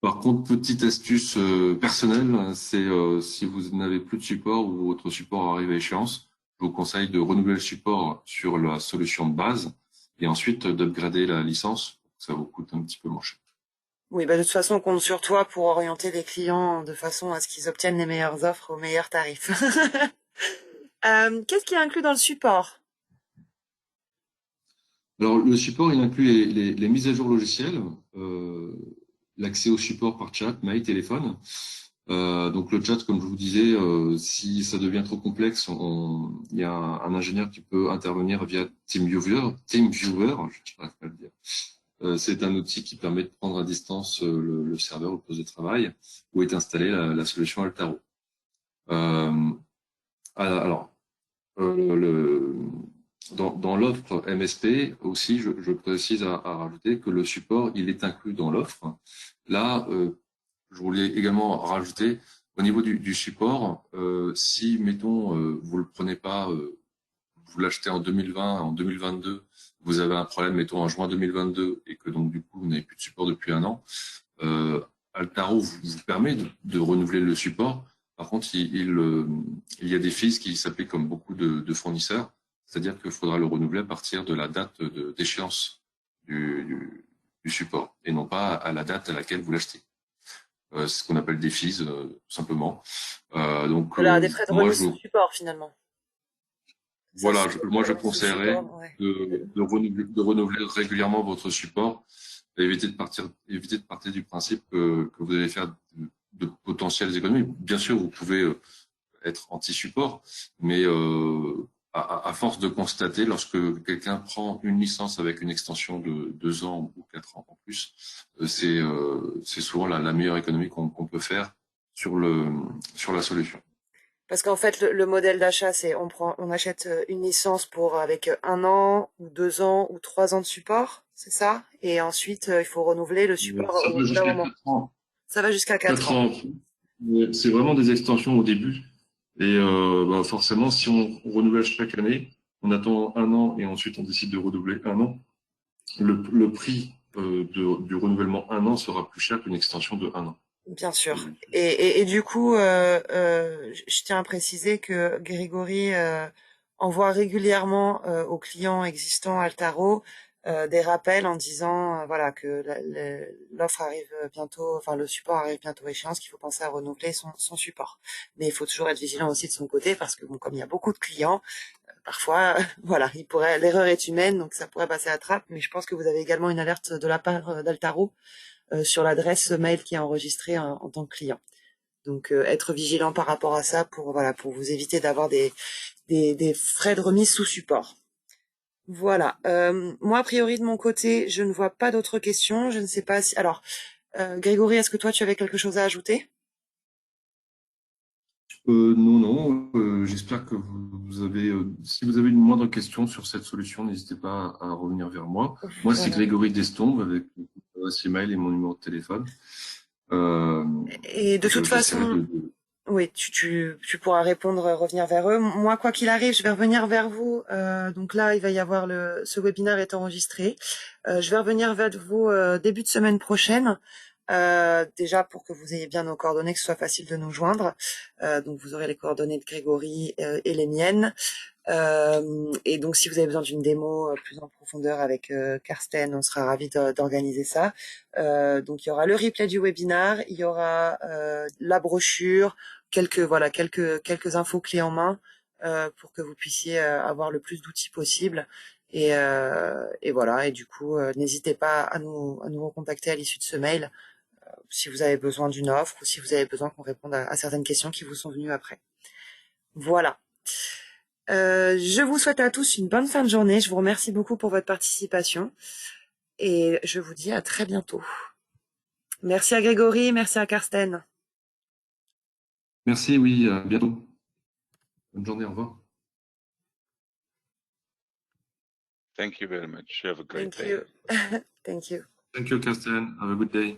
Par contre, petite astuce personnelle, c'est si vous n'avez plus de support ou votre support arrive à échéance, je vous conseille de renouveler le support sur la solution de base et ensuite d'upgrader la licence. Ça vous coûte un petit peu moins cher. Oui, bah de toute façon, on compte sur toi pour orienter les clients de façon à ce qu'ils obtiennent les meilleures offres aux meilleurs tarifs. Qu'est-ce qui est inclus dans le support? Alors, le support, il inclut les mises à jour logicielles, euh, l'accès au support par chat, mail, téléphone. Donc, le chat, comme je vous disais, si ça devient trop complexe, il y a un ingénieur qui peut intervenir via TeamViewer, je n'arrive pas à le dire. C'est un outil qui permet de prendre à distance le serveur au poste de travail où est installée la solution Altaro. Euh, alors, le, dans l'offre MSP aussi, je précise à rajouter que le support, il est inclus dans l'offre. Là, je voulais également rajouter au niveau du support, si, mettons, vous le prenez pas, vous l'achetez en 2020, en 2022, vous avez un problème, mettons, en juin 2022, et que donc, du coup, vous n'avez plus de support depuis un an, Altaro vous permet de renouveler le support. Par contre, il y a des fees qui s'appliquent comme beaucoup de fournisseurs, c'est-à-dire qu'il faudra le renouveler à partir de la date d'échéance du support, et non pas à la date à laquelle vous l'achetez. C'est ce qu'on appelle des fees, tout simplement. Donc, Voilà, des frais de moi, remise sous support finalement. Ça, voilà, c'est moi, je sous conseillerais support, ouais. de renouveler régulièrement votre support et éviter de partir du principe que vous allez faire de potentielles économies. Bien sûr, vous pouvez être anti-support, mais à force de constater, lorsque quelqu'un prend une licence avec une extension de 2 ans ou 4 ans en plus, c'est souvent la meilleure économie qu'on peut faire sur la solution. Parce qu'en fait, le modèle d'achat, c'est on achète une licence pour avec 1 an ou 2 ans ou 3 ans de support, c'est ça? Et ensuite, il faut renouveler le support Ça au va bout d'un jusqu'à moment. 4 ans. Ça va jusqu'à 4 4 ans. ans. C'est vraiment des extensions au début. Et forcément, si on renouvelle chaque année, on attend un an et ensuite on décide de renouveler un an, le prix du renouvellement un an sera plus cher qu'une extension de un an. Bien sûr. Et du coup, je tiens à préciser que Grégory envoie régulièrement aux clients existants Altaro des rappels en disant voilà que l'offre arrive bientôt, enfin le support arrive bientôt à échéance, qu'il faut penser à renouveler son support. Mais il faut toujours être vigilant aussi de son côté parce que bon, comme il y a beaucoup de clients, parfois voilà, l'erreur est humaine, donc ça pourrait passer à trappe. Mais je pense que vous avez également une alerte de la part d'Altaro sur l'adresse mail qui est enregistrée en tant que client. Donc être vigilant par rapport à ça pour vous éviter d'avoir des frais de remise sous support. Voilà. Moi a priori de mon côté, je ne vois pas d'autres questions. Je ne sais pas si alors Grégory, est-ce que toi tu avais quelque chose à ajouter? Non. J'espère que vous avez, si vous avez une moindre question sur cette solution, n'hésitez pas à revenir vers moi. Moi, c'est Voilà. Grégory Destombe avec mon adresse email et mon numéro de téléphone. Euh, Et de toute J'essaierai façon, oui, tu pourras répondre, revenir vers eux. Moi, quoi qu'il arrive, je vais revenir vers vous. Donc là, il va y avoir ce webinaire est enregistré. Je vais revenir vers vous début de semaine prochaine Déjà pour que vous ayez bien nos coordonnées, que ce soit facile de nous joindre. Donc vous aurez les coordonnées de Grégory et les miennes. Et donc si vous avez besoin d'une démo plus en profondeur avec Karsten, on sera ravis d'organiser ça. Donc il y aura le replay du webinar, il y aura la brochure, quelques infos clés en main pour que vous puissiez avoir le plus d'outils possible. Et voilà. Et du coup, n'hésitez pas à nous recontacter à l'issue de ce mail si vous avez besoin d'une offre ou si vous avez besoin qu'on réponde à certaines questions qui vous sont venues après. Voilà. Je vous souhaite à tous une bonne fin de journée. Je vous remercie beaucoup pour votre participation et je vous dis à très bientôt. Merci à Grégory, merci à Karsten. Merci, oui, à bientôt. Bonne journée, au revoir. Thank you very much. Have a great Thank day. you. Thank you. Thank you, Karsten. Have a good day.